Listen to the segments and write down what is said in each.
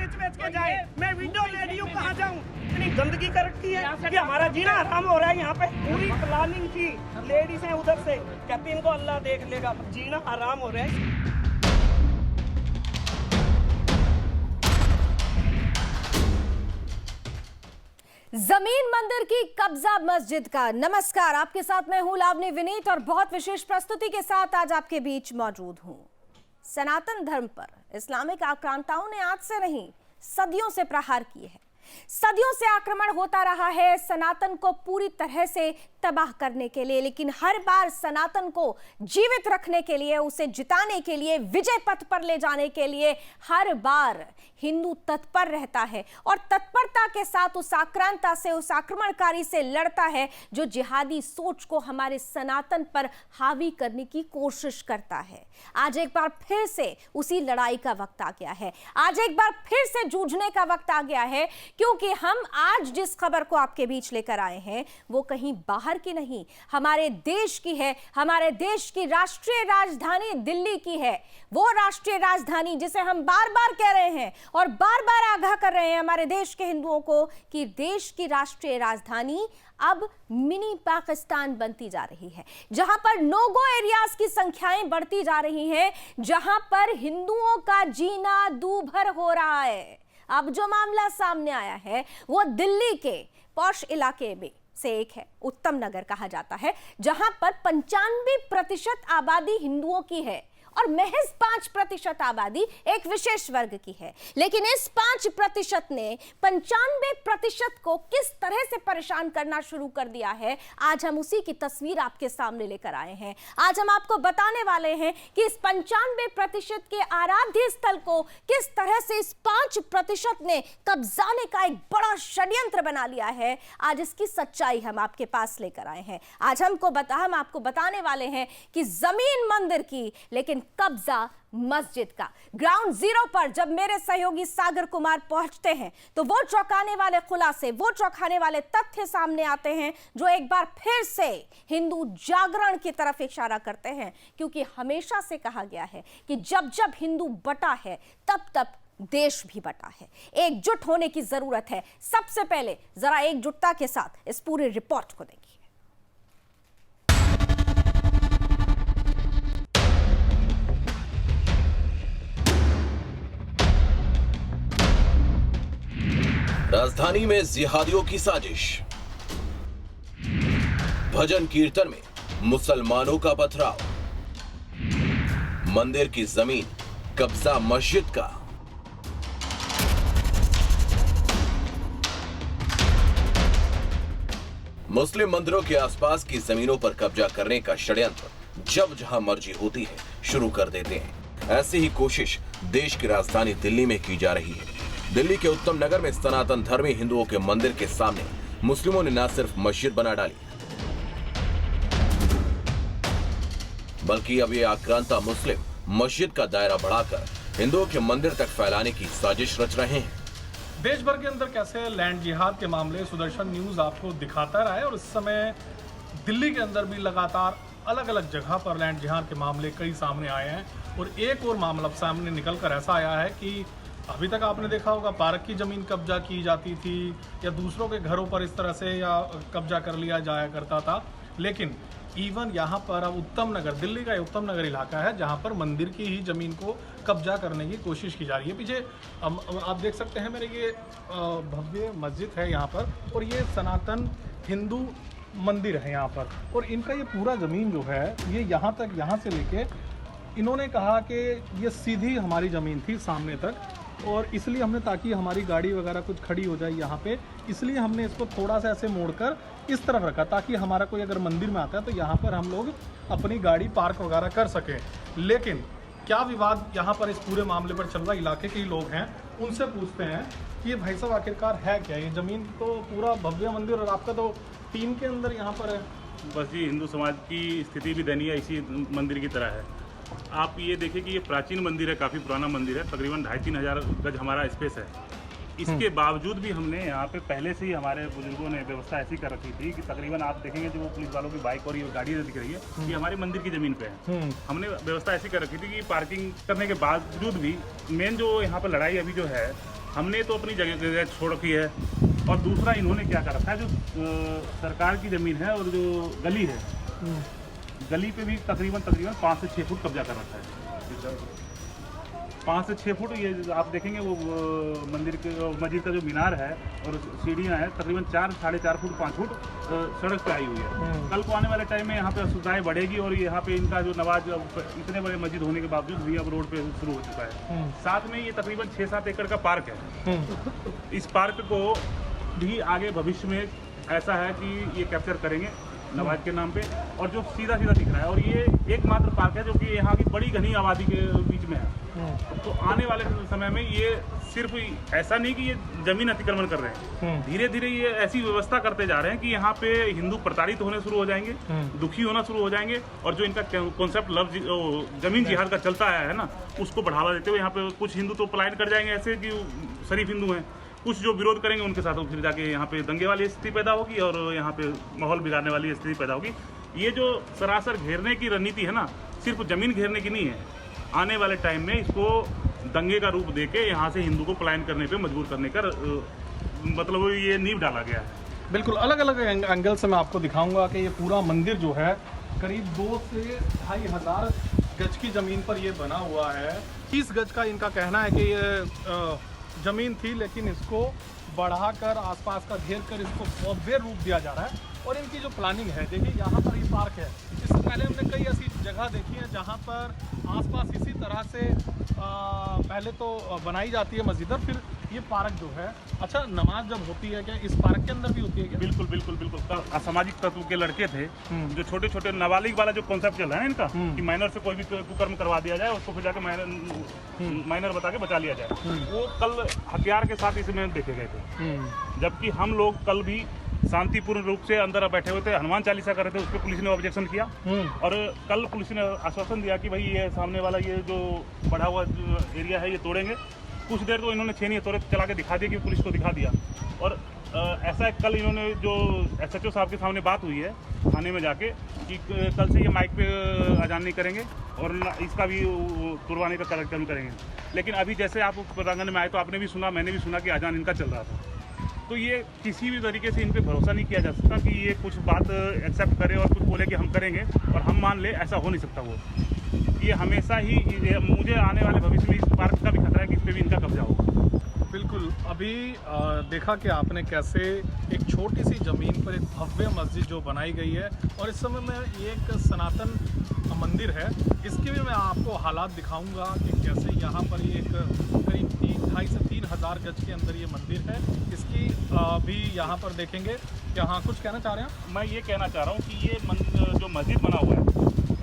बेच के जाए। मैं विंडो लेडी हूँ, कहाँ जाऊँ? इतनी गंदगी कर रखी है कि हमारा जीना हराम हो रहा है। यहाँ पे पूरी प्लानिंग थी, लेडीज हैं उधर से, कहते इनको अल्लाह देख लेगा, जीना हराम हो रहा है। जमीन मंदिर की कब्जा मस्जिद का नमस्कार। आपके साथ मैं हूं लावनी विनीत और बहुत विशेष प्रस्तुति के साथ आज आपके बीच मौजूद हूं। सनातन धर्म पर इस्लामिक आक्रांताओं ने आज से नहीं सदियों से प्रहार किए हैं। सदियों से आक्रमण होता रहा है सनातन को पूरी तरह से तबाह करने के लिए, लेकिन हर बार सनातन को जीवित रखने के लिए, उसे जिताने के लिए, विजय पथ पर ले जाने के लिए हर बार हिंदू तत्पर रहता है और तत्परता के साथ उस आक्रांता से, उस आक्रमणकारी से लड़ता है जो जिहादी सोच को हमारे सनातन पर हावी करने की कोशिश करता है। आज एक बार फिर से उसी लड़ाई का वक्त आ गया है। आज एक बार फिर से जूझने का वक्त आ गया है, क्योंकि हम आज जिस खबर को आपके बीच लेकर आए हैं वो कहीं बाहर की नहीं, हमारे देश की है। हमारे देश की राष्ट्रीय राजधानी दिल्ली की है। वो राष्ट्रीय राजधानी जिसे हम बार बार कह रहे हैं और बार बार आगाह कर रहे हैं हमारे देश के हिंदुओं को कि देश की राष्ट्रीय राजधानी अब मिनी पाकिस्तान बनती जा रही है, जहां पर नो गो एरियाज की संख्याएं बढ़ती जा रही हैं, जहां पर हिंदुओं का जीना दूभर हो रहा है। अब जो मामला सामने आया है वो दिल्ली के पॉश इलाके में से एक है, उत्तम नगर कहा जाता है, जहां पर 95% आबादी हिंदुओं की है और महज 5% आबादी एक विशेष वर्ग की है। लेकिन इस 5% ने 95% को किस तरह से परेशान करना शुरू कर दिया है, आज हम उसी की तस्वीर आपके सामने लेकर आए हैं। आज हम आपको बताने वाले हैं कि इस 95% के आराध्य स्थल को किस तरह से इस 5% ने कब्जाने का एक बड़ा षड्यंत्र बना लिया है। आज इसकी सच्चाई हम आपके पास लेकर आए हैं। आज हम आपको बताने वाले हैं कि जमीन मंदिर की, लेकिन कब्जा मस्जिद का। ग्राउंड जीरो पर जब मेरे सहयोगी सागर कुमार पहुंचते हैं तो वो चौंकाने वाले खुलासे, वो चौंकाने वाले तथ्य सामने आते हैं जो एक बार फिर से हिंदू जागरण की तरफ इशारा करते हैं, क्योंकि हमेशा से कहा गया है कि जब जब हिंदू बटा है तब तब देश भी बटा है। एकजुट होने की जरूरत है। सबसे पहले जरा एकजुटता के साथ इस पूरी रिपोर्ट को देखिए। राजधानी में जिहादियों की साजिश, भजन कीर्तन में मुसलमानों का पथराव, मंदिर की जमीन कब्जा मस्जिद का। मुस्लिम मंदिरों के आसपास की जमीनों पर कब्जा करने का षड्यंत्र जब जहां मर्जी होती है शुरू कर देते हैं। ऐसी ही कोशिश देश की राजधानी दिल्ली में की जा रही है। दिल्ली के उत्तम नगर में सनातन धर्मी हिंदुओं के मंदिर के सामने मुस्लिमों ने न सिर्फ मस्जिद बना डाली, बल्कि अब ये आक्रांता मुस्लिम मस्जिद का दायरा बढ़ाकर हिंदुओं के मंदिर तक फैलाने की साजिश रच रहे हैं। देश भर के अंदर कैसे लैंड जिहाद के मामले सुदर्शन न्यूज आपको दिखाता रहा है और इस समय दिल्ली के अंदर भी लगातार अलग अलग जगह पर लैंड जिहाद के मामले कई सामने आए हैं। और एक और मामला सामने निकल कर ऐसा आया है कि अभी तक आपने देखा होगा पार्क की ज़मीन कब्जा की जाती थी या दूसरों के घरों पर इस तरह से या कब्जा कर लिया जाया करता था, लेकिन इवन यहाँ पर अब उत्तम नगर, दिल्ली का उत्तम नगर इलाका है जहाँ पर मंदिर की ही ज़मीन को कब्जा करने की कोशिश की जा रही है। पीछे आप देख सकते हैं मेरे ये भव्य मस्जिद है यहाँ पर और ये सनातन हिंदू मंदिर है यहाँ पर, और इनका ये पूरा ज़मीन जो है ये यहाँ तक, यहाँ से लेके इन्होंने कहा कि ये सीधी हमारी ज़मीन थी सामने तक, और इसलिए हमने, ताकि हमारी गाड़ी वगैरह कुछ खड़ी हो जाए यहाँ पे, इसलिए हमने इसको थोड़ा सा ऐसे मोड़कर इस तरफ रखा ताकि हमारा कोई अगर मंदिर में आता है तो यहाँ पर हम लोग अपनी गाड़ी पार्क वगैरह कर सकें। लेकिन क्या विवाद यहाँ पर इस पूरे मामले पर चल रहा है, इलाके के ही लोग हैं, उनसे पूछते हैं कि ये भाई साहब आखिरकार है क्या, ये ज़मीन तो पूरा भव्य मंदिर और आपका तो टीम के अंदर यहाँ पर है। बस जी, हिंदू समाज की स्थिति भी दयनीय इसी मंदिर की तरह है। आप ये देखिए कि ये प्राचीन मंदिर है, काफ़ी पुराना मंदिर है, तकरीबन 2,500-3 हज़ार गज हमारा स्पेस है। इसके बावजूद भी हमने यहाँ पे पहले से ही हमारे बुजुर्गों ने व्यवस्था ऐसी कर रखी थी कि तकरीबन आप देखेंगे जो वो पुलिस वालों की बाइक और ये गाड़ियाँ दिख रही है, ये हमारे मंदिर की ज़मीन पे है। हमने व्यवस्था ऐसी कर रखी थी कि पार्किंग करने के बावजूद भी मेन जो यहाँ पर लड़ाई अभी जो है हमने तो अपनी जगह छोड़ रखी है, और दूसरा इन्होंने क्या कर रखा है, जो सरकार की ज़मीन है और जो गली है, गली पे भी तकरीबन 5 से 6 फुट कब्जा कर रखा है। 5 से 6 फुट, ये आप देखेंगे वो मंदिर के मस्जिद का जो मीनार है और सीढ़ियाँ हैं, तकरीबन 4, 4.5 फुट 5 फुट सड़क पे आई हुई है। कल को आने वाले टाइम में यहाँ पे असुविधाएं बढ़ेगी, और यहाँ पे इनका जो नवाज इतने बड़े मस्जिद होने के बावजूद भी अब रोड पे शुरू हो चुका है। साथ में ये तकरीबन 6-7 एकड़ का पार्क है। इस पार्क को भी आगे भविष्य में ऐसा है कि ये कैप्चर करेंगे नवाज के नाम पे, और जो सीधा सीधा दिख रहा है, और ये एकमात्र पार्क है जो कि यहाँ की बड़ी घनी आबादी के बीच में है। तो आने वाले समय में ये सिर्फ ऐसा नहीं कि ये जमीन अतिक्रमण कर रहे हैं, धीरे धीरे ये ऐसी व्यवस्था करते जा रहे हैं कि यहाँ पे हिंदू प्रताड़ित होने शुरू हो जाएंगे, दुखी होना शुरू हो जाएंगे, और जो इनका कॉन्सेप्ट जमीन जिहाद का चलता है ना, उसको बढ़ावा देते हुए यहाँ पे कुछ हिंदू तो पलायन कर जाएंगे ऐसे कि शरीफ हिंदू हैं, कुछ जो विरोध करेंगे उनके साथ फिर जाके यहाँ पे दंगे वाली स्थिति पैदा होगी और यहाँ पे माहौल बिगाड़ने वाली स्थिति पैदा होगी। ये जो सरासर घेरने की रणनीति है ना, सिर्फ जमीन घेरने की नहीं है, आने वाले टाइम में इसको दंगे का रूप देके यहाँ से हिंदू को पलायन करने पे मजबूर करने का मतलब ये नींव डाला गया है। बिल्कुल अलग अलग एंगल से मैं आपको दिखाऊंगा कि ये पूरा मंदिर जो है करीब 2 से 2.5 हज़ार गज की ज़मीन पर ये बना हुआ है। 30 गज का इनका कहना है कि ये ज़मीन थी, लेकिन इसको बढ़ाकर आसपास का घेर कर इसको भव्य रूप दिया जा रहा है। और इनकी जो प्लानिंग है, देखिए यहाँ पर ये पार्क है, इससे पहले हमने कई ऐसी जगह देखी है जहाँ पर आसपास इसी तरह से पहले तो बनाई जाती है मस्जिद, और फिर ये पार्क जो है। अच्छा, नमाज जब होती है क्या इस पार्क के अंदर भी होती है क्या? बिल्कुल बिल्कुल बिल्कुल। असामाजिक तत्व के लड़के थे जो छोटे छोटे नाबालिग वाला जो कॉन्सेप्ट चल रहा है इनका, कि माइनर से कोई भी कुकर्म करवा दिया जाए, उसको फिर जाके माइनर बता के बचा लिया जाए, वो कल हथियार के साथ इसमें देखे गए थे। जबकि हम लोग कल भी शांतिपूर्ण रूप से अंदर बैठे हुए थे, हनुमान चालीसा कर रहे थे, उस पर पुलिस ने ऑब्जेक्शन किया, और कल पुलिस ने आश्वासन दिया कि भाई ये सामने वाला ये जो बढ़ा हुआ एरिया है ये तोड़ेंगे। कुछ देर तो इन्होंने छेनी तोड़े चला के दिखा दिया, कि पुलिस को दिखा दिया। और ऐसा कल इन्होंने जो SHO साहब के सामने बात हुई है थाने में जाके, कि कल से ये माइक पे अजान नहीं करेंगे और इसका भी तुड़वाने का कार्यक्रम करेंगे। लेकिन अभी जैसे आप प्रांगण में आए तो आपने भी सुना, मैंने भी सुना कि अजान इनका चल रहा था। तो ये किसी भी तरीके से इन पे भरोसा नहीं किया जा सकता कि ये कुछ बात एक्सेप्ट करे और कुछ बोले कि हम करेंगे और हम मान ले, ऐसा हो नहीं सकता। वो ये हमेशा ही मुझे आने वाले भविष्य में इस पार्क का भी खतरा है कि इस पर भी इनका कब्जा होगा। बिल्कुल। अभी देखा कि आपने कैसे एक छोटी सी ज़मीन पर एक भव्य मस्जिद जो बनाई गई है, और इस समय में ये एक सनातन मंदिर है, इसके भी मैं आपको हालात दिखाऊंगा कि कैसे यहाँ पर ये एक करीब 2.5 से 3 हज़ार गज के अंदर ये मंदिर है। इसकी भी यहाँ पर देखेंगे कि हाँ, कुछ कहना चाह रहे हैं? मैं ये कहना चाह रहा हूँ कि ये जो मस्जिद बना हुआ है,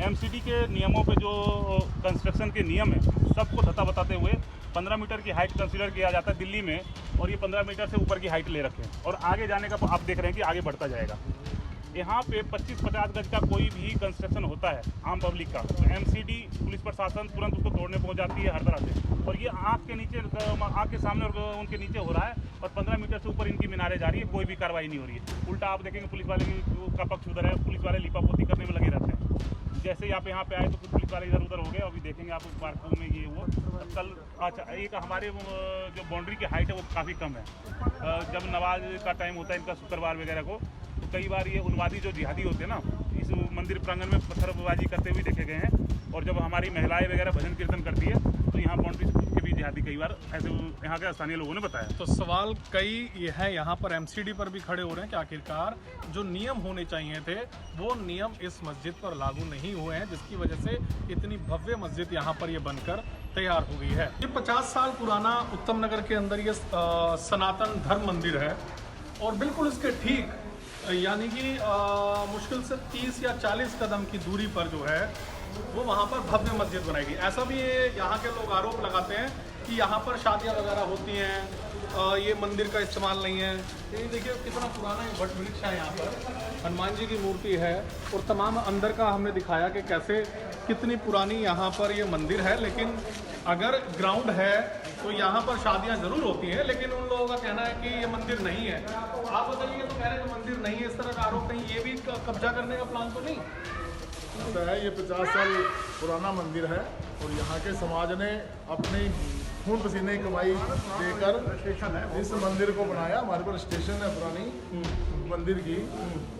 MCD के नियमों पे जो कंस्ट्रक्शन के नियम है सबको धता बताते हुए 15 मीटर की हाइट कंसीडर किया जाता है दिल्ली में, और ये 15 मीटर से ऊपर की हाइट ले रखे हैं, और आगे जाने का आप देख रहे हैं कि आगे बढ़ता जाएगा। यहाँ पे 25-50 गज का कोई भी कंस्ट्रक्शन होता है आम पब्लिक का, तो MCD पुलिस प्रशासन तुरंत उसको तोड़ने पहुँच जाती है हर तरह से, और ये आँख के नीचे, आँख के सामने और उनके नीचे हो रहा है, और 15 मीटर से ऊपर इनकी मीनारें जा रही है, कोई भी कार्रवाई नहीं हो रही है। उल्टा आप देखेंगे पुलिस वाले का पक्ष उधर है, पुलिस वाले लिपापोती करने में लगे रहते हैं। जैसे आप यहाँ पे आए तो कुछ पुलिस वाले इधर उधर हो गए, अभी देखेंगे आप पार्कों में ये वो कल। अच्छा, एक हमारे जो बाउंड्री की हाइट है वो काफ़ी कम है। जब नमाज का टाइम होता है इनका शुक्रवार वगैरह को, तो कई बार ये उन्मादी जो जिहादी होते हैं ना, इस मंदिर प्रांगण में पत्थरबाजी करते हुए देखे गए हैं, और जब हमारी महिलाएं वगैरह भजन कीर्तन करती है तो यहाँ बाउंड्री से कूद के भी जिहादी कई बार ऐसे यहाँ के स्थानीय लोगों ने बताया। तो सवाल कई ये है, यहाँ पर MCD पर भी खड़े हो रहे हैं कि आखिरकार जो नियम होने चाहिए थे वो नियम इस मस्जिद पर लागू नहीं हुए हैं, जिसकी वजह से इतनी भव्य मस्जिद यहाँ पर ये बनकर तैयार हो गई है। ये 50 साल पुराना उत्तम नगर के अंदर ये सनातन धर्म मंदिर है, और बिल्कुल इसके ठीक यानी कि मुश्किल से 30 या 40 कदम की दूरी पर जो है वो वहाँ पर भव्य मस्जिद बनाएगी। ऐसा भी यहाँ के लोग आरोप लगाते हैं कि यहाँ पर शादियाँ वगैरह होती हैं, ये मंदिर का इस्तेमाल नहीं है। ये देखिए कितना पुराना ये वट वृक्ष है, यहाँ पर हनुमान जी की मूर्ति है, और तमाम अंदर का हमने दिखाया कि कैसे कितनी पुरानी यहाँ पर ये मंदिर है। लेकिन अगर ग्राउंड है तो यहाँ पर शादियाँ ज़रूर होती हैं, लेकिन उन लोगों का कहना है कि ये मंदिर नहीं है। आप बताइए, तो कह रहे हैं कि मंदिर नहीं है, इस तरह का आरोप नहीं, ये भी कब्जा करने का प्लान तो नहीं? ऐसा है, ये 50 साल पुराना मंदिर है और यहाँ के समाज ने अपनी खून पसीने की कमाई देकर इस मंदिर को बनाया। हमारे पास स्टेशन है पुरानी मंदिर की,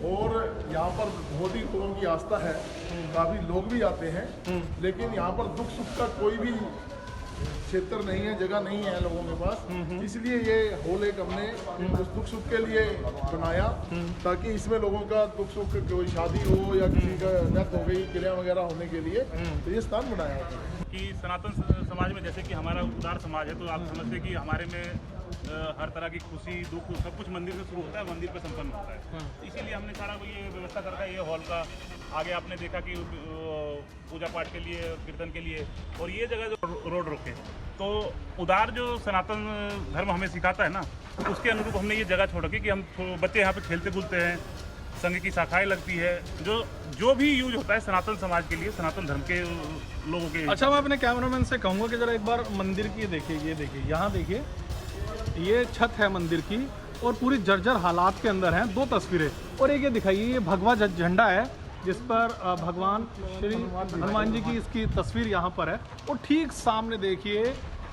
और यहाँ पर बहुत ही लोगों की आस्था है, काफ़ी लोग भी आते हैं, लेकिन यहाँ पर दुख सुख का कोई भी क्षेत्र नहीं है, जगह नहीं है लोगों के पास, इसलिए ये हॉल एक हमने उस दुख सुख के लिए बनाया, ताकि इसमें लोगों का दुख सुख, कोई शादी हो या किसी का डेथ हो गई, क्रिया वगैरह होने के लिए तो ये स्थान बनाया है। कि सनातन समाज में जैसे कि हमारा उदार समाज है, तो आप समझते कि हमारे में हर तरह की खुशी दुख सब कुछ मंदिर से शुरू होता है, मंदिर पे संपन्न होता है। इसीलिए हमने सारा ये व्यवस्था कर रखा है, ये हॉल का। आगे आपने देखा कि पूजा पाठ के लिए, कीर्तन के लिए, और ये जगह जो रोड रोके, तो उदार जो सनातन धर्म हमें सिखाता है ना, उसके अनुरूप हमने ये जगह छोड़ रखी कि हम बच्चे यहाँ पे खेलते कूदते हैं, संघ की शाखाएं लगती है, जो भी यूज होता है सनातन समाज के लिए, सनातन धर्म के लोगों के। अच्छा, मैं अपने कैमरामैन से कहूँगा कि जरा एक बार मंदिर की देखिए, ये देखिए, यहाँ देखिए, ये छत है मंदिर की और पूरी जर्जर हालात के अंदर हैं। 2 तस्वीरें, और एक ये दिखाइए, ये भगवा झंडा है जिस पर भगवान श्री हनुमान जी की इसकी तस्वीर यहाँ पर है। और ठीक सामने देखिए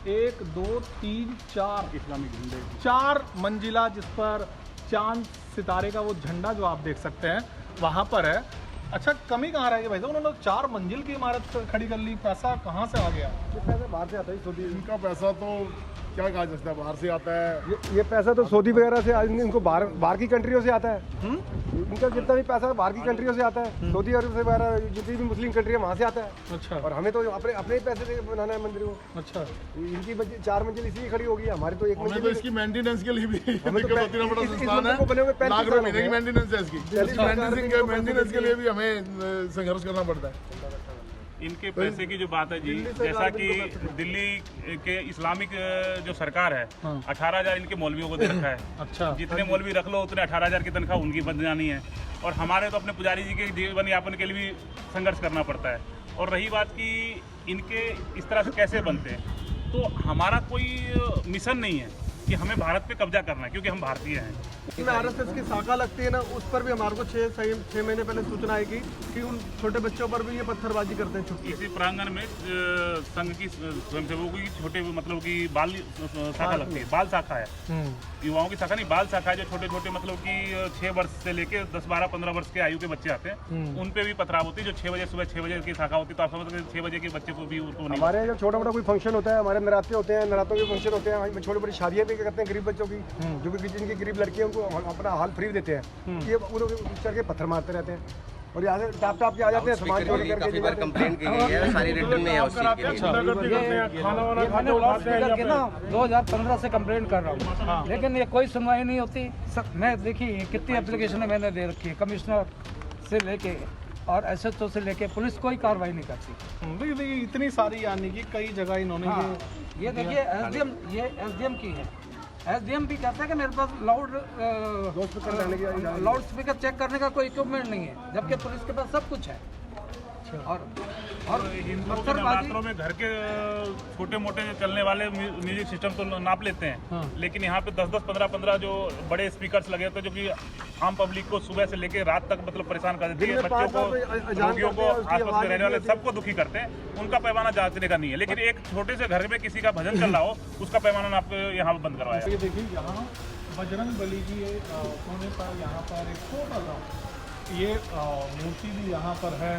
1 2 3 4 इस्लामिक झंडे, 4 मंजिला जिस पर चांद सितारे का वो झंडा जो आप देख सकते हैं वहाँ पर है। अच्छा, कमी कहाँ रह गई भाई साहब? उन्होंने 4 मंजिल की इमारत खड़ी कर ली, पैसा कहाँ से आ गया? पैसा बाहर से आता है, इनका पैसा तो क्या कहा जा सकता है, बाहर से आता है। ये पैसा तो सऊदी वगैरह से इनको बाहर की कंट्रियों से आता है। इनका जितना भी पैसा बाहर की कंट्रियों से आता है, सऊदी अरब से वगैरह जितनी भी मुस्लिम कंट्री है वहाँ से आता है। अच्छा, और हमें तो अपने ही पैसे से बनाना है मंदिर को। अच्छा, इनकी 4 मंजिल इसलिए खड़ी होगी, हमारी तो 1 मंजिल। तो इसकी मेंटेनेंस के लिए भी हमें तो दिक्कत होती है, बड़ा संस्थान है, बने हुए 35 लाख साल रुपए हो महीने की गए। मेंटेनेंस है इसकी, मेंटेनेंस के लिए भी हमें संघर्ष करना पड़ता है। इनके पैसे की जो बात है जी, जैसा कि दिल्ली के इस्लामिक जो सरकार है, 18,000 इनके मौलवियों को दे रखा है। अच्छा, जितने मौलवी रख लो उतने 18,000 की तनख्वाह उनकी बन जानी है। और हमारे तो अपने पुजारी जी के जीवन यापन के लिए भी संघर्ष करना पड़ता है। और रही बात कि इनके इस तरह से कैसे बनते हैं, तो हमारा कोई मिशन नहीं है कि हमें भारत पे कब्जा करना है, क्योंकि हम भारतीय हैं। इसमें आरएसएस की शाखा लगती है ना, उस पर भी हमारे को 6 महीने पहले सूचना आई कि उन छोटे बच्चों पर भी ये पत्थरबाजी करते हैं छुट्टी। इसी प्रांगण में संघ की स्वयंसेवकों की छोटे मतलब कि बाल शाखा लगती है, बाल शाखा है, युवाओं की शाखा नहीं, बाल शाखा है, जो छोटे छोटे मतलब कि 6 वर्ष से लेके 10, 12, 15 वर्ष के आयु के बच्चे आते हैं, उन पे भी पथराव होती है। जो 6 बजे सुबह 6 बजे की शाखा होती है, तो आप समझ सकते 6 बजे के बच्चे को भी उनको नहीं। हमारे जब छोटा मोटा कोई फंक्शन होता है, हमारे नराते होते हैं, नरातों के फंक्शन होते हैं, छोटी बड़ी शादियाँ भी करते हैं गरीब बच्चों की, जो भी जिनकी गरीब लड़की है उनको अपना हाल फ्री देते हैं। ये पूरे चढ़ के पत्थर मारते रहते हैं और यहाँ से टाप टाप के आ जाते हैं, समाज को लेकर काफी बार कंप्लेंट की गई है, सारी रिटर्न में है उस चीज के लिए। मैंने लाउड स्पीकर के ना 2015 से कंप्लेंट कर रहा हूँ, लेकिन ये कोई सुनवाई नहीं होती। मैं देखिए कितनी एप्लीकेशनें मैंने दे रखी है, कमिश्नर से लेके और एसएचओ से लेके पुलिस कोई कार्रवाई नहीं करती। देखिए इतनी सारी, यानी कि कई जगह इन्होंने ये देखिए एसडीएम, ये एसडीएम की है। एसडीएम भी कहता है कि मेरे पास लाउड स्पीकर चेक करने का कोई इक्विपमेंट नहीं है, जबकि पुलिस के पास सब कुछ है। और हिंदुओं के नवरात्रों में घर के छोटे मोटे चलने वाले म्यूजिक सिस्टम तो नाप लेते हैं, लेकिन यहाँ पे 10-10, 15-15 जो बड़े स्पीकर्स लगे होते हैं, जो कि आम पब्लिक को सुबह से लेकर रात तक मतलब परेशान कर देती है, बच्चों को, रोगियों को, आसपास में रहने वाले सबको दुखी करते हैं। उनका पैमाना जांचने का नहीं है, लेकिन एक छोटे से घर में किसी का भजन चल रहा हो, उसका पैमाना आपको यहाँ बंद करवाया। ये देखिए यहाँ बजरंग बली की कोने पर यहाँ पर एक छोटा सा ये मूर्ति भी यहाँ पर है।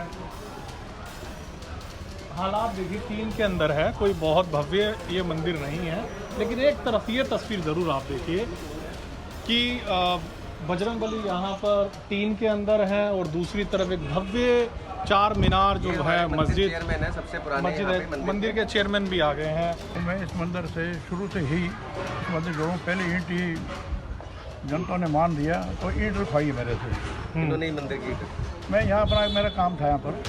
हालात देखिए टीन के अंदर है, कोई बहुत भव्य ये मंदिर नहीं है, लेकिन एक तरफ ये तस्वीर ज़रूर आप देखिए कि बजरंग बली यहाँ पर टीन के अंदर है और दूसरी तरफ एक भव्य 4 मीनार जो है मस्जिद है, सबसे पुराने मस्जिद है। मंदिर के चेयरमैन भी आ गए हैं। मैं इस मंदिर से शुरू से ही इस मंदिर जोड़ूँ। पहले ईंट ही जनता ने मान दिया तो ईंट रखवाई है मेरे से। इन्होंने ही मंदिर की, मैं यहाँ पर मेरा काम था यहाँ पर,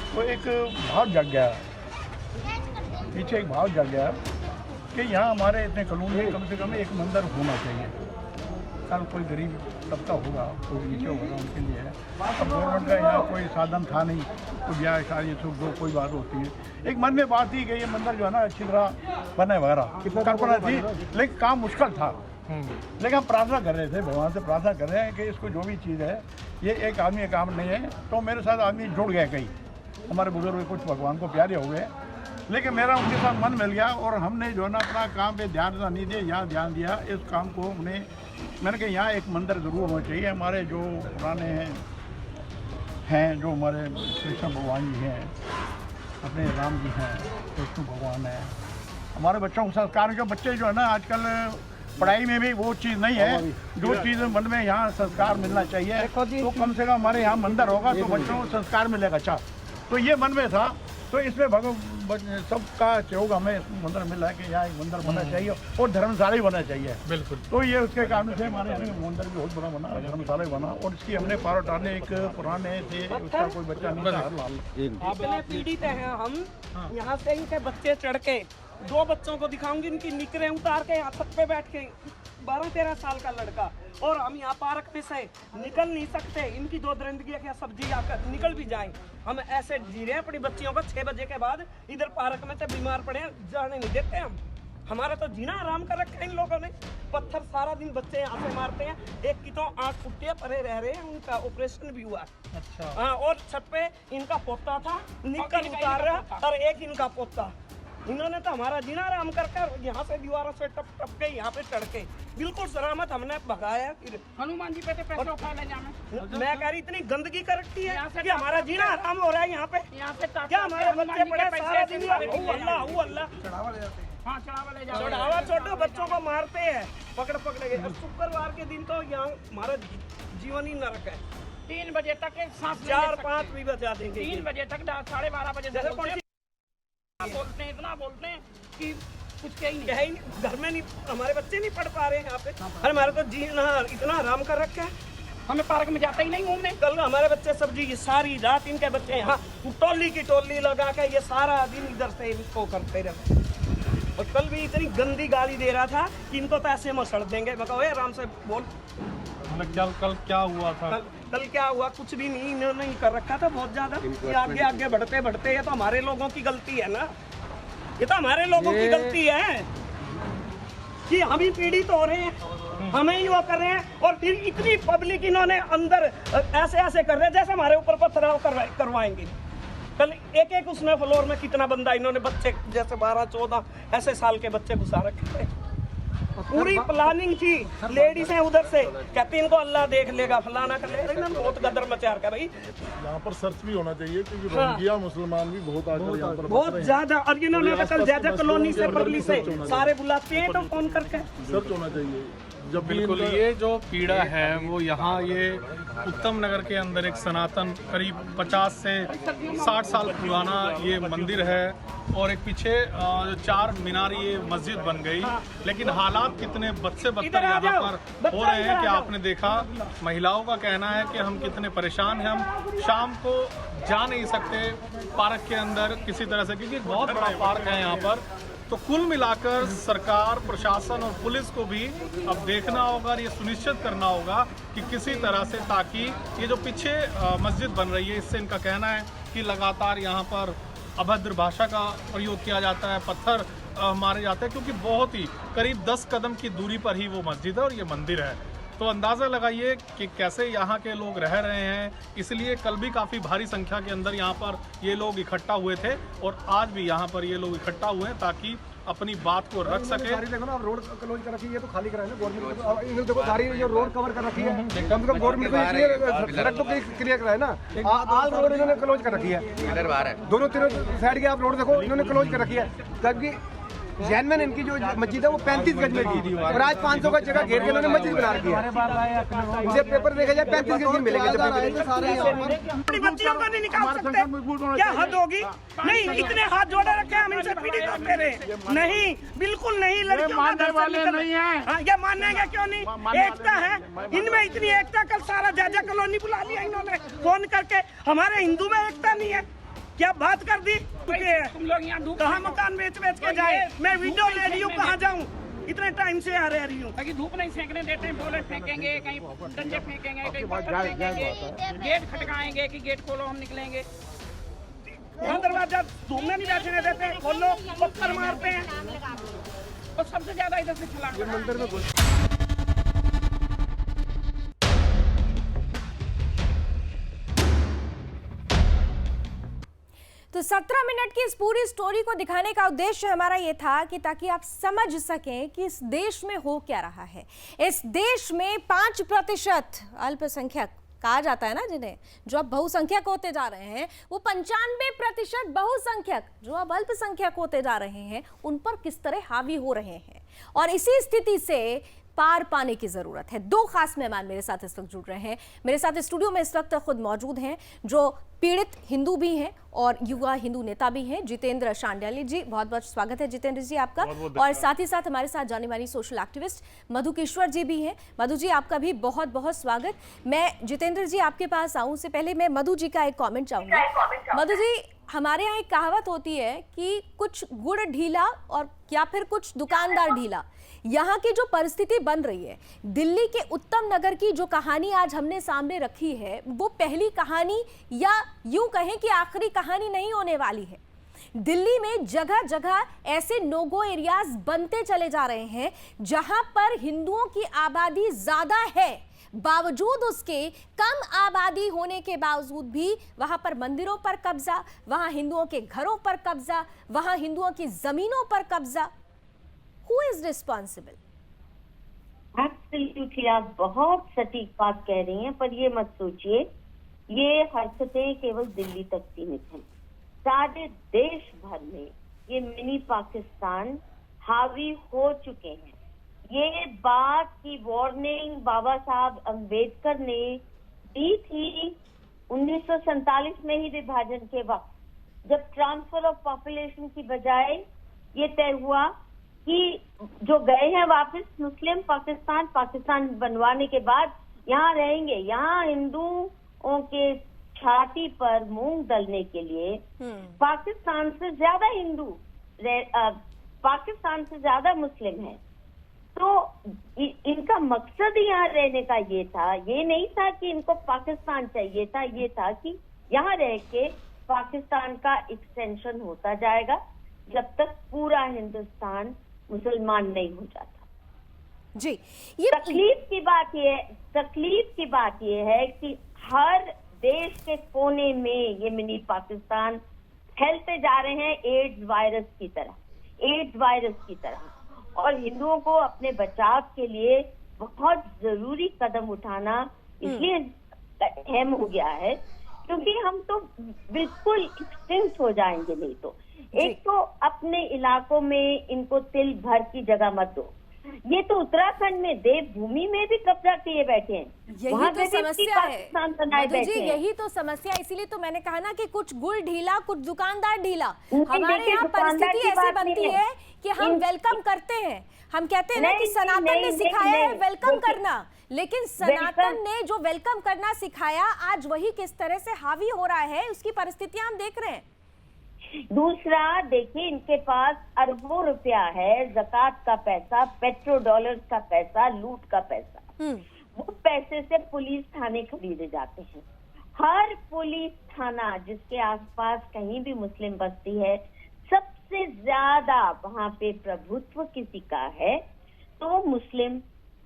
तो एक भाव जग गया, पीछे एक भाव जग गया कि यहाँ हमारे इतने कॉलोनी है, कम से कम एक मंदिर होना चाहिए। कल कोई गरीब तबका होगा, कोई नीचे होगा, उनके लिए है। अब गवर्नमेंट का यहाँ कोई साधन था नहीं, कोई ब्याह शादी सुख दो कोई बात होती है। एक मन में बात थी कि ये मंदिर जो है ना अच्छी तरह बने वगैरह कल्पना थी, लेकिन काम मुश्किल था। लेकिन हम प्रार्थना कर रहे थे, भगवान से प्रार्थना कर रहे हैं कि इसको जो भी चीज़ है ये एक आदमी का काम नहीं है। तो मेरे साथ आदमी जुड़ गए, कई हमारे बुजुर्ग कुछ भगवान को प्यारे हो गए, लेकिन मेरा उनके साथ मन मिल गया और हमने जो है ना अपना काम पे ध्यान नहीं दिया, यहाँ ध्यान दिया। इस काम को मैंने कहा यहाँ एक मंदिर ज़रूर होना चाहिए। हमारे जो पुराने हैं, जो हमारे कृष्ण भगवान जी हैं, अपने राम जी हैं, विष्णु भगवान हैं, हमारे बच्चों को संस्कार, जो बच्चे जो है ना आजकल पढ़ाई में भी वो चीज़ नहीं है, जो चीज़ मन में यहाँ संस्कार मिलना चाहिए, तो कम से कम हमारे यहाँ मंदिर होगा तो बच्चों को संस्कार मिलेगा। अच्छा, तो ये मन में था, तो इसमें सबका सहयोग हमें मंदिर मिला है कि यहाँ एक मंदिर बनना चाहिए और धर्मशाला ही बनना चाहिए। बिल्कुल, तो ये उसके कारण से हमारे मंदिर भी बहुत बड़ा बना, धर्मशाला ही बना और इसकी हमने पारो डाले। एक पुराने थे, उसका कोई बच्चा नहीं था। इतने पीड़ित हैं हम, यहाँ से इनके बच्चे चढ़ के, 2 बच्चों को दिखाऊंगी, इनकी निकरें उतार के यहाँ छत पे बैठ के, 12-13 साल का लड़का, और हम यहाँ पार्क पे से निकल नहीं सकते। इनकी 2 दरिंदगी क्या सब्जी आकर निकल भी जाए, हम ऐसे जी रहे हैं अपनी बच्चियों को। 6 बजे के बाद इधर पार्क में से बीमार पड़े हैं, जाने नहीं देते हम। हमारा तो जीना आराम कर रखा है इन लोगों ने। पत्थर सारा दिन बच्चे यहाँ से मारते हैं। एक की तो आँख फुटे परे रह रहे हैं, उनका ऑपरेशन भी हुआ। अच्छा, हाँ, और छत पे इनका पोता था, निकल उतार रहा, और एक इनका पोता। इन्होंने तो हमारा जीना आराम कर यहाँ से दीवारों से टप के यहाँ पे चढ़ के बिल्कुल सलामत हमने भगाया। हनुमान जी पे पैसे उठा ले जाना। मैं कह रही इतनी गंदगी कर रखी है कि हमारा जीना आराम हो रहा है यहाँ पे। क्या हमारे बच्चे पड़े सारा दिन, अल्लाह चढ़ावा छोड़ो, बच्चों को मारते हैं पकड़ के। शुक्रवार के दिन तो यहाँ हमारा जीवन ही नरक है। 3 बजे तक 4-5 भी बजा देंगे। 3 बजे तक 12:30 बजे बोलते हैं, इतना बोलते हैं कि कुछ कहीं नहीं, घर में नहीं, हमारे बच्चे नहीं पढ़ पा रहे हैं यहाँ पे। अरे हमारे तो जीना इतना आराम कर रखा है, हमें पार्क में जाता ही नहीं घूमने। कल हमारे बच्चे सब जी सारी रात इनके बच्चे यहाँ टोली की टोली लगा के ये सारा दिन इधर से इनको करते रहे। और कल भी इतनी गंदी गाली दे रहा था कि इनको तो ऐसे मसड़ देंगे। मैं कहा आराम से बोल। कल क्या हुआ था? कल क्या हुआ, कुछ भी नहीं, इन्होंने कर रखा था बहुत ज्यादा। ये आगे बढ़ते ये तो हमारे लोगों की गलती है ना, ये तो हमारे लोगों की गलती है कि हम ही पीड़ित हो रहे हैं, हमें ही वो कर रहे हैं। और फिर इतनी पब्लिक इन्होंने अंदर ऐसे कर रहे हैं जैसे हमारे ऊपर पथराव करवाएंगे। कल एक उसमें फ्लोर में कितना बंदा इन्होंने बच्चे जैसे 12-14 ऐसे साल के बच्चे घुसा रखे थे। पूरी प्लानिंग थी, लेडीज हैं उधर से कहती इनको अल्लाह देख लेगा, फलाना कर लेगा। एकदम बहुत गदर मचा रखा भाई। यहाँ पर सर्च भी होना चाहिए क्योंकि रोहिंग्या मुसलमान भी बहुत आकर यहाँ पर बहुत ज्यादा। और इन्होंने कल ज्यादा कॉलोनी से परली से सारे बुलाते हैं तो फोन करके सर्च होना चाहिए। जब बिल्कुल, ये जो पीड़ा है वो यहाँ ये उत्तम नगर के अंदर एक सनातन करीब 50 से 60 साल पुराना ये मंदिर है और एक पीछे 4 मीनार ये मस्जिद बन गई। लेकिन हालात कितने बद से बदतर यहाँ पर हो रहे हैं कि आपने देखा। महिलाओं का कहना है कि हम कितने परेशान हैं, हम शाम को जा नहीं सकते पार्क के अंदर किसी तरह से, क्योंकि बहुत बड़ा पार्क है यहाँ पर। तो कुल मिलाकर सरकार, प्रशासन और पुलिस को भी अब देखना होगा और ये सुनिश्चित करना होगा कि किसी तरह से, ताकि ये जो पीछे मस्जिद बन रही है इससे इनका कहना है कि लगातार यहाँ पर अभद्र भाषा का प्रयोग किया जाता है, पत्थर मारे जाते हैं, क्योंकि बहुत ही करीब 10 कदम की दूरी पर ही वो मस्जिद है और ये मंदिर है। तो अंदाज़ा लगाइए कि कैसे यहाँ के लोग रह रहे हैं। इसलिए कल भी काफ़ी भारी संख्या के अंदर यहाँ पर ये लोग इकट्ठा हुए थे और आज भी यहाँ पर ये लोग इकट्ठा हुए हैं ताकि अपनी बात को रख सके। देखो ना, अब रोड क्लोज कर रखी है तो खाली कराए ना गवर्नमेंट। देखो सारी जो रोड कवर कर रखी है, कम से कम गवर्नमेंट को सड़क तो क्लियर कराए ना। आज रोड इन्होंने क्लोज कर रखी है, दोनों तीनों साइड की आप रोड देखो इन्होंने क्लोज कर रखी है। जबकि जैन में इनकी जो मस्जिद है वो 35 गज में थी और आज 500 का जगह घेर के इन्होंने मस्जिद बना रखी है। मुझे पेपर देखा जाए 35 गज मिलेंगे। अपनी बच्चियों को नहीं निकाल सकते, क्या हद होगी? नहीं, इतने हाथ जोड़े रखे हम इनसे पीड़ित होते रहे। नहीं, बिल्कुल नहीं, लड़कियों मानने वाले नहीं है। ये मानेंगे क्यों नहीं? एकता है इनमें, इतनी एकता। कल सारा जाजा कॉलोनी बुला लिया इन्होंने फोन करके। हमारे हिंदू में एकता नहीं है, क्या बात कर दी? तुम लोग यहाँ कहाँ मकान बेच के जाए? मैं विंडो ले रही हूँ, कहाँ जाऊँ? इतने टाइम से आ रही हूँ। ताकि धूप नहीं सेंकने देते हैं, बुलेट फेंकेंगे, कहीं डंडे फेंकेंगे, कहीं पत्थर फेंकेंगे, गेट खटकाएंगे कि गेट खोलो हम निकलेंगे। दरवाजा घूमने नहीं बैठने देते, खोलो पत्थर मारते हैं। और सबसे ज्यादा इधर से चला तो 17 मिनट की इस पूरी स्टोरी को दिखाने का उद्देश्य हमारा ये था कि ताकि आप समझ सकें कि इस देश में हो क्या रहा है। इस देश में 5% अल्पसंख्यक कहा जाता है ना जिन्हें, जो अब बहुसंख्यक होते जा रहे हैं, वो 95% बहुसंख्यक जो अब अल्पसंख्यक होते जा रहे हैं, उन पर किस तरह हावी हो रहे हैं। और इसी स्थिति से पार पाने की जरूरत है। दो खास मेहमान मेरे साथ इस वक्त जुड़ रहे हैं। मेरे साथ स्टूडियो में इस वक्त खुद मौजूद हैं, जो पीड़ित हिंदू भी हैं और युवा हिंदू नेता भी हैं, जितेंद्र शांडिल्य जी। बहुत बहुत स्वागत है जितेंद्र जी आपका। और साथ ही साथ हमारे साथ जानी मानी सोशल एक्टिविस्ट मधुकेश्वर जी भी हैं। मधु जी आपका भी बहुत बहुत स्वागत। मैं जितेंद्र जी आपके पास आऊं से पहले मैं मधु जी का एक कॉमेंट चाहूंगी। मधु जी, हमारे यहाँ एक कहावत होती है कि कुछ गुड़ ढीला और या फिर कुछ दुकानदार ढीला। यहाँ की जो परिस्थिति बन रही है, दिल्ली के उत्तम नगर की जो कहानी आज हमने सामने रखी है, वो पहली कहानी या यूं कहें कि आखिरी कहानी नहीं होने वाली है। दिल्ली में जगह जगह ऐसे नो-गो एरियाज बनते चले जा रहे हैं जहां पर हिंदुओं की आबादी ज्यादा है, बावजूद उसके कम आबादी होने के बावजूद भी वहां पर मंदिरों पर कब्जा, वहां हिंदुओं के घरों पर कब्जा, वहां हिंदुओं की जमीनों पर कब्जा। Who is responsible? Absolutely, आप बहुत सटीक बात कह रही हैं, पर ये मत सोचिए ये हरकतें केवल दिल्ली तक सीमित हैं। सारे देश भर में ये मिनी पाकिस्तान हावी हो चुके हैं। ये बात की वार्निंग बाबा साहब अम्बेडकर ने दी थी 1947 में ही विभाजन के वक्त, जब ट्रांसफर ऑफ पॉपुलेशन की बजाय ये तय हुआ कि जो गए हैं वापस मुस्लिम पाकिस्तान बनवाने के बाद यहाँ रहेंगे। यहाँ हिंदुओं के छाती पर मूंग दलने के लिए पाकिस्तान से ज्यादा हिंदू, पाकिस्तान से ज्यादा मुस्लिम है। तो इनका मकसद यहाँ रहने का ये था, ये नहीं था कि इनको पाकिस्तान चाहिए था, ये था कि यहाँ रह के पाकिस्तान का एक्सटेंशन होता जाएगा जब तक पूरा हिंदुस्तान मुसलमान नहीं हो जाता। जी, ये तकलीफ की बात ये है कि हर देश के कोने में ये मिनी पाकिस्तान फैलते जा रहे हैं एड्स वायरस की तरह। और हिंदुओं को अपने बचाव के लिए बहुत जरूरी कदम उठाना इसलिए अहम हो गया है क्योंकि हम तो बिल्कुल एक्सटिंक्ट हो जाएंगे नहीं तो। एक तो अपने इलाकों में इनको तिल भर की जगह मत दो। ये तो उत्तराखंड में देवभूमि में भी कब्जा किए बैठे हैं, यही तो समस्या है मधु जी, यही तो समस्या। इसीलिए तो मैंने कहा ना कि कुछ गुड़ ढीला कुछ दुकानदार ढीला। हमारे यहाँ परिस्थिति ऐसी बनती है कि हम वेलकम करते हैं, हम कहते हैं ना कि सनातन ने सिखाया है वेलकम करना, लेकिन सनातन ने जो वेलकम करना सिखाया आज वही किस तरह से हावी हो रहा है, उसकी परिस्थितियां हम देख रहे हैं। दूसरा देखिए, इनके पास अरबों रुपया है, ज़कात का पैसा, पेट्रो डॉलर्स का पैसा, लूट का पैसा। वो पैसे से पुलिस थाने खरीदे जाते हैं। हर पुलिस थाना जिसके आसपास कहीं भी मुस्लिम बस्ती है, सबसे ज्यादा वहां पे प्रभुत्व किसी का है तो मुस्लिम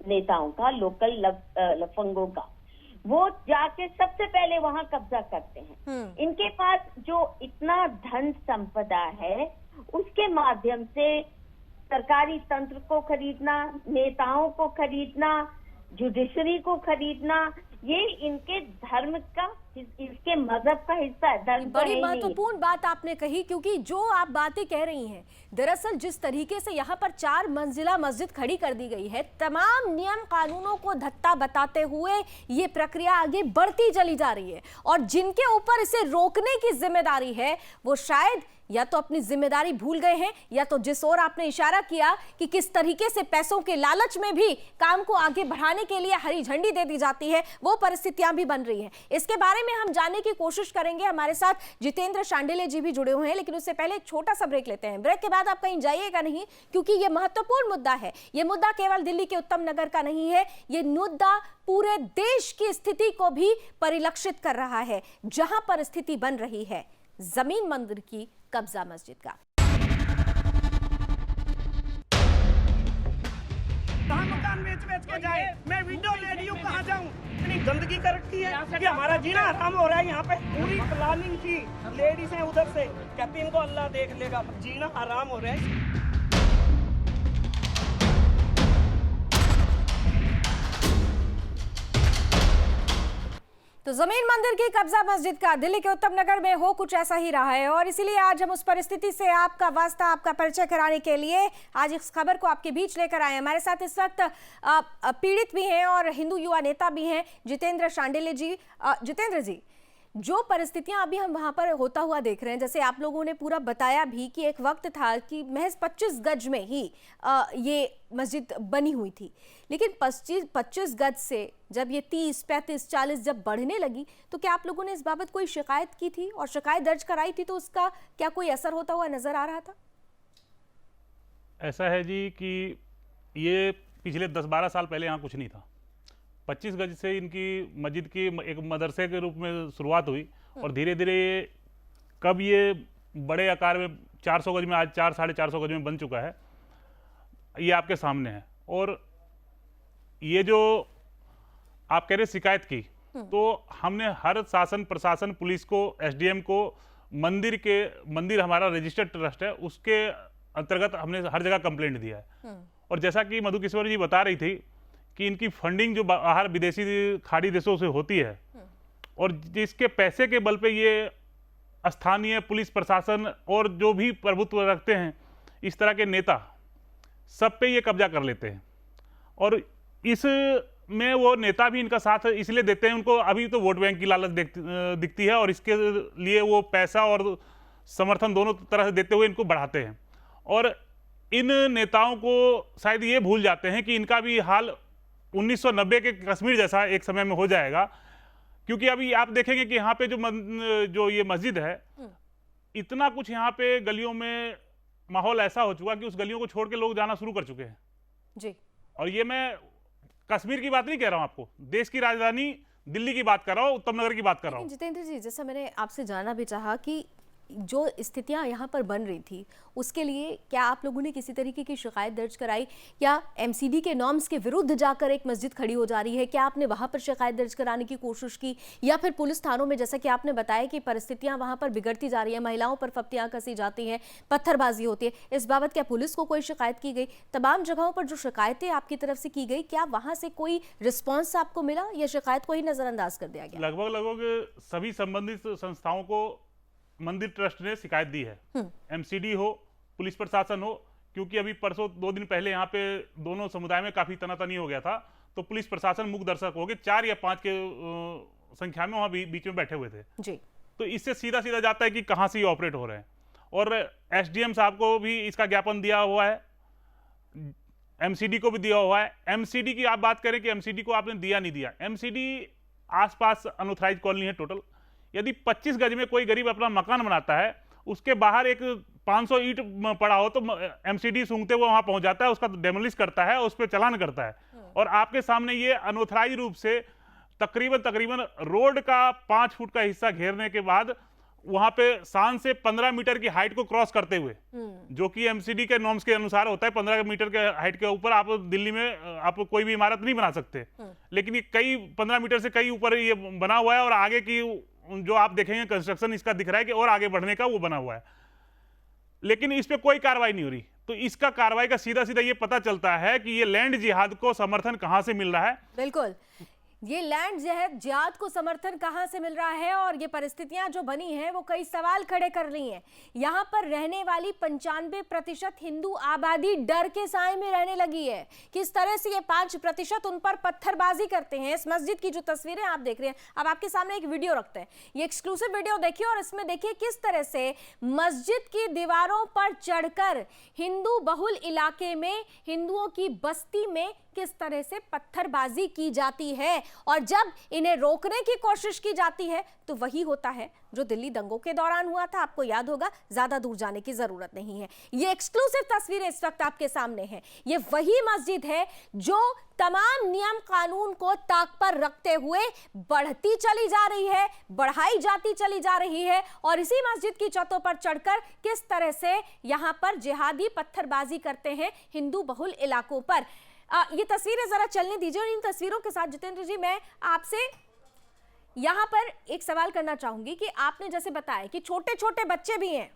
नेताओं का, लोकल लफंगों का। वो जाके सबसे पहले वहां कब्जा करते हैं। इनके पास जो इतना धन संपदा है उसके माध्यम से सरकारी तंत्र को खरीदना, नेताओं को खरीदना, जुडिशरी को खरीदना, ये इनके धर्म का, इसके मजहब का हिस्सा है। धर्म बड़ी महत्वपूर्ण बात आपने कही, क्योंकि जो आप बातें कह रही हैं, दरअसल जिस तरीके से यहाँ पर 4 मंजिला मस्जिद खड़ी कर दी गई है, तमाम नियम कानूनों को धत्ता बताते हुए ये प्रक्रिया आगे बढ़ती चली जा रही है। और जिनके ऊपर इसे रोकने की जिम्मेदारी है वो शायद या तो अपनी जिम्मेदारी भूल गए हैं, या तो जिस ओर आपने इशारा किया कि किस तरीके से पैसों के लालच में भी काम को आगे बढ़ाने के लिए हरी झंडी दे दी जाती है, वो परिस्थितियां भी बन रही हैं। इसके बारे में हम जानने की कोशिश करेंगे। हमारे साथ जितेंद्र शांडिल्य जी भी जुड़े हुए हैं, लेकिन उससे पहले एक छोटा सा ब्रेक लेते हैं। ब्रेक के बाद आप कहीं जाइएगा नहीं, क्योंकि ये महत्वपूर्ण मुद्दा है। ये मुद्दा केवल दिल्ली के उत्तम नगर का नहीं है, ये मुद्दा पूरे देश की स्थिति को भी परिलक्षित कर रहा है, जहां पर स्थिति बन रही है जमीन मंदिर की कब्जा मस्जिद का। कहाँ मकान बेच के जाए, मैं विडो लेडी हूँ, कहाँ जाऊँ? इतनी गंदगी कर रखी है कि हमारा जीना हराम हो रहा है यहाँ पे। पूरी प्लानिंग थी, लेडीज हैं उधर से, कहती इनको अल्लाह देख लेगा, जीना हराम हो रहा है। तो जमीन मंदिर की कब्जा मस्जिद का दिल्ली के उत्तम नगर में हो कुछ ऐसा ही रहा है और इसीलिए आज हम उस परिस्थिति से आपका वास्ता, आपका परिचय कराने के लिए आज इस खबर को आपके बीच लेकर आए हैं। हमारे साथ इस वक्त पीड़ित भी हैं और हिंदू युवा नेता भी हैं जितेंद्र शांडिल्य जी। जितेंद्र जी, जो परिस्थितियां अभी हम वहां पर होता हुआ देख रहे हैं, जैसे आप लोगों ने पूरा बताया भी कि एक वक्त था कि महज 25 गज में ही ये मस्जिद बनी हुई थी, लेकिन 25 गज से जब ये 30, 35, 40 जब बढ़ने लगी तो क्या आप लोगों ने इस बाबत कोई शिकायत की थी और शिकायत दर्ज कराई थी, तो उसका क्या कोई असर होता हुआ नजर आ रहा था? ऐसा है जी कि ये पिछले 10-12 साल पहले यहाँ कुछ नहीं था। 25 गज से इनकी मस्जिद की एक मदरसे के रूप में शुरुआत हुई और धीरे धीरे कब ये बड़े आकार में 400 गज में, आज 400-450 गज में बन चुका है, ये आपके सामने है। और ये जो आप कह रहे शिकायत की, तो हमने हर शासन प्रशासन, पुलिस को, एसडीएम को, मंदिर हमारा रजिस्टर्ड ट्रस्ट है, उसके अंतर्गत हमने हर जगह कंप्लेंट दिया है। और जैसा कि मधु किशोरी जी बता रही थी कि इनकी फंडिंग जो बाहर विदेशी खाड़ी देशों से होती है और जिसके पैसे के बल पे ये स्थानीय पुलिस प्रशासन और जो भी प्रभुत्व रखते हैं, इस तरह के नेता सब पे ये कब्जा कर लेते हैं। और इसमें वो नेता भी इनका साथ इसलिए देते हैं, उनको अभी तो वोट बैंक की लालच दिखती है और इसके लिए वो पैसा और समर्थन दोनों तरह से देते हुए इनको बढ़ाते हैं। और इन नेताओं को शायद ये भूल जाते हैं कि इनका भी हाल 1990 के कश्मीर जैसा एक समय में हो जाएगा, क्योंकि अभी आप देखेंगे कि यहाँ पे जो ये मस्जिद है, इतना कुछ यहाँ पे गलियों में माहौल ऐसा हो चुका कि उस गलियों को छोड़ के लोग जाना शुरू कर चुके हैं जी। और ये मैं कश्मीर की बात नहीं कह रहा हूँ, आपको देश की राजधानी दिल्ली की बात कर रहा हूँ, उत्तम नगर की बात कर रहा हूँ। जितेंद्र जी, जैसा मैंने आपसे जानना भी चाहा कि जो स्थितियां यहाँ पर बन रही थी, उसके लिए क्या आप लोगों ने किसी तरीके की शिकायत दर्ज कराई, या एमसीडी के नॉर्म्स के विरुद्ध जाकर एक मस्जिद खड़ी हो जा रही है, क्या आपने वहां पर शिकायत दर्ज कराने की कोशिश की, या फिर पुलिस थानों में, जैसा कि आपने बताया कि परिस्थितियां वहां पर बिगड़ती जा रही है, महिलाओं पर फप्तियां कसी जाती हैं, पत्थरबाजी होती है, इस बाबत क्या पुलिस को कोई शिकायत की गई? तमाम जगहों पर जो शिकायतें आपकी तरफ से की गई, क्या वहां से कोई रिस्पॉन्स आपको मिला या शिकायत को ही नजरअंदाज कर दिया गया? लगभग सभी संबंधित संस्थाओं को मंदिर ट्रस्ट ने शिकायत दी है, एमसीडी हो, पुलिस प्रशासन हो, क्योंकि अभी परसों 2 दिन पहले यहाँ पे दोनों समुदाय में काफी तनातनी हो गया था, तो पुलिस प्रशासन मुख दर्शक हो गए, 4 या 5 के संख्या में वहां बीच में बैठे हुए थे जी। तो इससे सीधा जाता है कि कहाँ से ये ऑपरेट हो रहे हैं। और एसडीएम साहब को भी इसका ज्ञापन दिया हुआ है, एमसीडी को भी दिया हुआ है। एमसीडी की आप बात करें कि एमसीडी को आपने दिया नहीं दिया, एमसीडी आसपास अनऑथराइज्ड कॉलोनी है टोटल। यदि 25 गज में कोई गरीब अपना मकान बनाता है, उसके बाहर एक 500 ईंट पड़ा हो तो एमसीडी सूंघते हुए वहां पहुंच जाता है, उसका डेमोलिश करता है, उस पर चालान करता है। और आपके सामने ये अनऑथराइज्ड रूप से तकरीबन रोड का 5 फुट का हिस्सा घेरने के बाद वहां पे शान से 15 मीटर की हाइट को क्रॉस करते हुए, जो कि एमसीडी के नॉर्म्स के अनुसार होता है, 15 मीटर के हाइट के ऊपर आप दिल्ली में आप कोई भी इमारत नहीं बना सकते, लेकिन ये कई 15 मीटर से कई ऊपर ये बना हुआ है। और आगे की जो आप देखेंगे कंस्ट्रक्शन इसका दिख रहा है कि और आगे बढ़ने का वो बना हुआ है, लेकिन इस पे कोई कार्रवाई नहीं हो रही। तो इसका कार्रवाई का सीधा ये पता चलता है कि ये लैंड जिहाद को समर्थन कहां से मिल रहा है। बिल्कुल, ये लैंड जिहाद को समर्थन कहां से मिल रहा है, और ये परिस्थितियां जो बनी हैं वो कई सवाल खड़े कर रही हैं। यहां पर रहने वाली 95% हिंदू आबादी डर के साए में रहने लगी है। किस तरह से ये 5% उन पर पत्थरबाजी करते हैं। इस मस्जिद की जो तस्वीरें आप देख रहे हैं, अब आपके सामने एक वीडियो रखते हैं, ये एक्सक्लूसिव वीडियो देखिए और इसमें देखिए किस तरह से मस्जिद की दीवारों पर चढ़कर हिंदू बहुल इलाके में, हिंदुओं की बस्ती में किस तरह से पत्थरबाजी की जाती है, और जब इन्हें रोकने की कोशिश की जाती है तो वही होता है जो दिल्ली दंगों के दौरान हुआ था। आपको याद होगा, ज्यादा दूर जाने की जरूरत नहीं है। ये एक्सक्लूसिव तस्वीरें इस वक्त आपके सामने हैं। ये वही मस्जिद है जो तमाम नियम कानून को ताक पर रखते हुए बढ़ती चली जा रही है, बढ़ाई जाती चली जा रही है, और इसी मस्जिद की छतों पर चढ़कर किस तरह से यहां पर जिहादी पत्थरबाजी करते हैं हिंदू बहुल इलाकों पर। ये तस्वीरें जरा चलने दीजिए और इन तस्वीरों के साथ जितेंद्र जी मैं आपसे यहाँ पर एक सवाल करना चाहूंगी कि आपने जैसे बताया कि छोटे छोटे बच्चे भी हैं,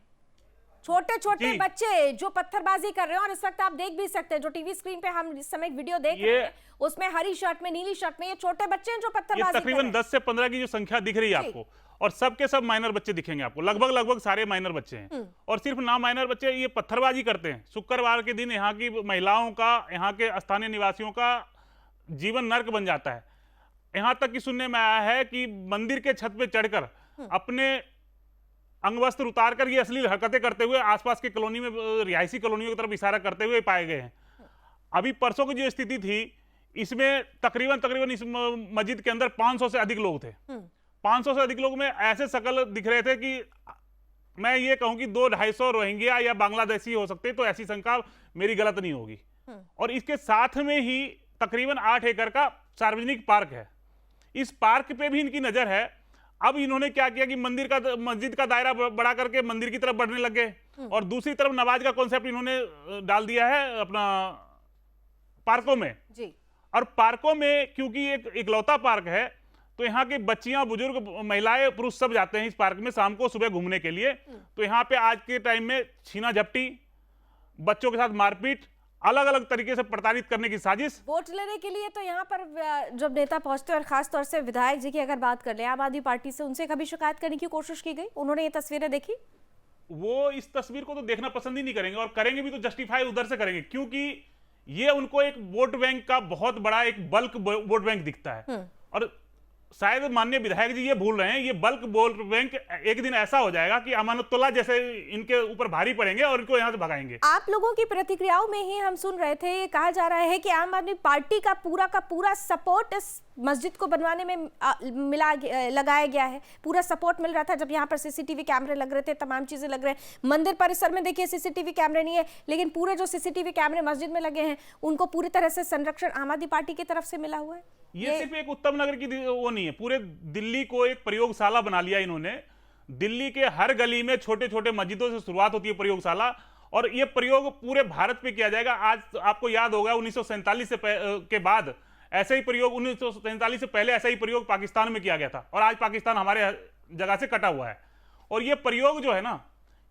छोटे छोटे बच्चे जो पत्थरबाजी कर रहे हैं, और इस वक्त आप देख भी सकते हैं जो टीवी स्क्रीन पे हम इस समय वीडियो देख रहे हैं उसमें हरी शर्ट में, नीली शर्ट में ये छोटे बच्चे हैं जो पत्थरबाजी तकरीबन 10 से 15 की जो संख्या दिख रही है आपको, और सबके सब माइनर बच्चे दिखेंगे आपको, लगभग सारे माइनर बच्चे हैं। और सिर्फ ना माइनर बच्चे ये पत्थरबाजी करते हैं। शुक्रवार के दिन यहाँ की महिलाओं का, यहाँ के स्थानीय निवासियों का जीवन नर्क बन जाता है। यहाँ तक कि सुनने में आया है कि मंदिर के छत पे चढ़कर अपने अंग वस्त्र उतार कर ये अश्लील हरकतें करते हुए आसपास के कॉलोनी में, रिहायशी कॉलोनियों की तरफ इशारा करते हुए पाए गए हैं। अभी परसों की जो स्थिति थी इसमें तकरीबन इस मस्जिद के अंदर 500 से अधिक लोग थे। 500 से अधिक लोग में ऐसे शकल दिख रहे थे कि मैं ये कहूं कि 200-250 रोहिंग्या या बांग्लादेशी हो सकते, तो ऐसी शंका मेरी गलत नहीं होगी। और इसके साथ में ही तकरीबन 8 एकड़ का सार्वजनिक पार्क है। इस पार्क पे भी इनकी नजर है। अब इन्होंने क्या किया कि मस्जिद का दायरा बड़ा करके मंदिर की तरफ बढ़ने लग गए, और दूसरी तरफ नमाज का कॉन्सेप्ट इन्होंने डाल दिया है अपना पार्कों में जी। और पार्कों में क्योंकि एक इकलौता पार्क है तो यहाँ के बच्चियां, बुजुर्ग, महिलाएं, पुरुष सब जाते हैं इस पार्क में शाम को, सुबह घूमने के लिए। तो यहाँ पे आज के टाइम में छीना झपटी, बच्चों के साथ मारपीट, अलग अलग तरीके से प्रताड़ित करने की साजिश। वोट लेने के लिए तो यहाँ पर जब नेता पहुंचते हैं, और खास तौर से विधायक जी की अगर बात कर ले, आम आदमी पार्टी से उनसे कभी शिकायत करने की कोशिश की गई? उन्होंने ये तस्वीरें देखी? वो इस तस्वीर को तो देखना पसंद ही नहीं करेंगे, और करेंगे भी तो जस्टिफाई उधर से करेंगे, क्योंकि ये उनको एक वोट बैंक का बहुत बड़ा एक बल्क वोट बैंक दिखता है। और शायद माननीय विधायक जी ये भूल रहे हैं, ये बल्क वोट बैंक एक दिन ऐसा हो जाएगा कि अमानतुल्लाह जैसे इनके ऊपर भारी पड़ेंगे और इनको यहाँ से भगाएंगे। आप लोगों की प्रतिक्रियाओं में ही हम सुन रहे थे, ये कहा जा रहा है कि आम आदमी पार्टी का पूरा सपोर्ट इस मस्जिद को बनवाने में लगाया गया है। पूरा सपोर्ट मिल रहा था जब यहाँ पर सीसीटीवी कैमरे लग रहे थे, तमाम चीजें लग रहे हैं। मंदिर परिसर में देखिए सीसीटीवी कैमरे नहीं है, लेकिन पूरे जो सीसीटीवी कैमरे मस्जिद में लगे हैं उनको पूरी तरह से संरक्षण आम आदमी पार्टी की तरफ से मिला हुआ है। ये सिर्फ एक उत्तम नगर की वो नहीं है, पूरे दिल्ली को एक प्रयोगशाला बना लिया इन्होंने। दिल्ली के हर गली में छोटे छोटे मस्जिदों से शुरुआत होती है प्रयोगशाला, और ये प्रयोग पूरे भारत पे किया जाएगा। आज आपको याद होगा 1947 के बाद ऐसे ही प्रयोग, 1947 से पहले ऐसा ही प्रयोग पाकिस्तान में किया गया था, और आज पाकिस्तान हमारे जगह से कटा हुआ है। और ये प्रयोग जो है ना,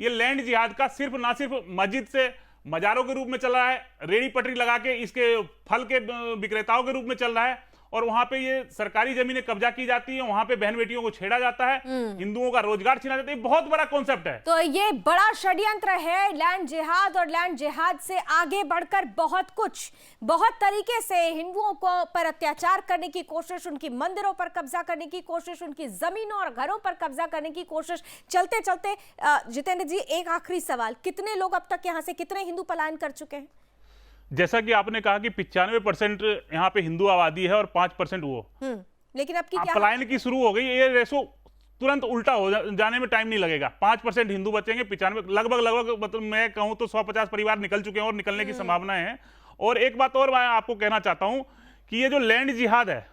ये लैंड जिहाद का ना सिर्फ मस्जिद से मजारों के रूप में चल रहा है, रेड़ी पटरी लगा के इसके फल के विक्रेताओं के रूप में चल रहा है, और वहां पे ये सरकारी जमीनें कब्जा की जाती है, वहां पे बहन बेटियों को छेड़ा जाता है, हिंदुओं का रोजगार छीना जाता है। बहुत बड़ा कॉन्सेप्ट है। तो ये बड़ा षड्यंत्र है लैंड जिहाद, और लैंड जिहाद से आगे बढ़कर बहुत कुछ, बहुत तरीके से हिंदुओं को पर अत्याचार करने की कोशिश, उनकी मंदिरों पर कब्जा करने की कोशिश, उनकी जमीनों और घरों पर कब्जा करने की कोशिश। चलते चलते जितेंद्र जी, एक आखिरी सवाल, कितने लोग अब तक यहाँ से, कितने हिंदू पलायन कर चुके हैं? जैसा कि आपने कहा कि 95% यहाँ पे हिंदू आबादी है और 5% वो, लेकिन अब की क्या पलायन की शुरू हो गई। ये रेशो तुरंत उल्टा हो जाने में टाइम नहीं लगेगा। 5% हिंदू बचेंगे, 95 लगभग मतलब मैं कहूं तो 150 परिवार निकल चुके हैं और निकलने की संभावनाएं हैं। और एक बात और मैं आपको कहना चाहता हूं कि ये जो लैंड जिहाद है,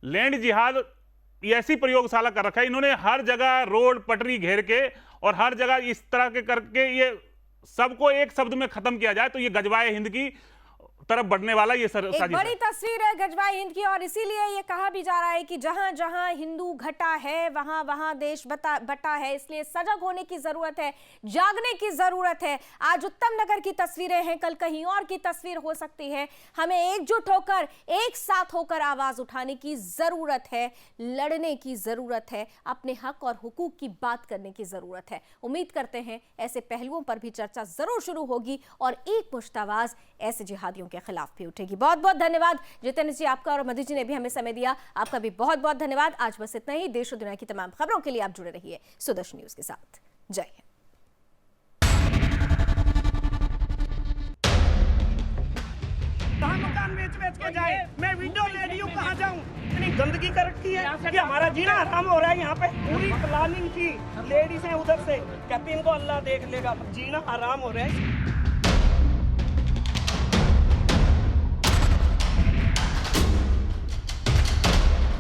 लैंड जिहाद ऐसी प्रयोगशाला कर रखा है इन्होंने, हर जगह रोड पटरी घेर के और हर जगह इस तरह के करके ये सबको एक शब्द में खत्म किया जाए तो ये गजवाए हिंद की तरफ बढ़ने वाला ये साजिश है। बड़ी तस्वीर है गजवाए हिंद की, और इसीलिए ये कहा भी जा रहा है कि जहां जहां हिंदू घटा है वहां वहां देश बटा है। इसलिए सजग होने की जरूरत है, जागने की जरूरत है। आज उत्तम नगर की तस्वीरें हैं, कल कहीं और की तस्वीर हो सकती है। हमें एकजुट होकर, एक साथ होकर आवाज उठाने की जरूरत है, लड़ने की जरूरत है, अपने हक और हुकूक की बात करने की जरूरत है। उम्मीद करते हैं ऐसे पहलुओं पर भी चर्चा जरूर शुरू होगी और एक मुश्त आवाज ऐसे जिहादियों के खिलाफ भी उठेगी। बहुत बहुत धन्यवाद जितेंद्र जी आपका, और मधु जी ने भी हमें समय दिया, आपका भी बहुत बहुत धन्यवाद। आज बस इतना ही। देश और दुनिया की तमाम खबरों के लिए आप जुड़े रहिए सुदर्शन न्यूज के साथ। जय हिंद। कहाँ मकान बेच के जाए, मैं विंडो ले रही हूँ, कहाँ जाऊँ? इतनी गंदगी कर रखी है कि हमारा जीना हराम हो रहा है यहाँ पे। पूरी प्लानिंग थी, लेडीज हैं उधर से, कहती इनको अल्लाह देख लेगा, जीना हराम हो रहा है।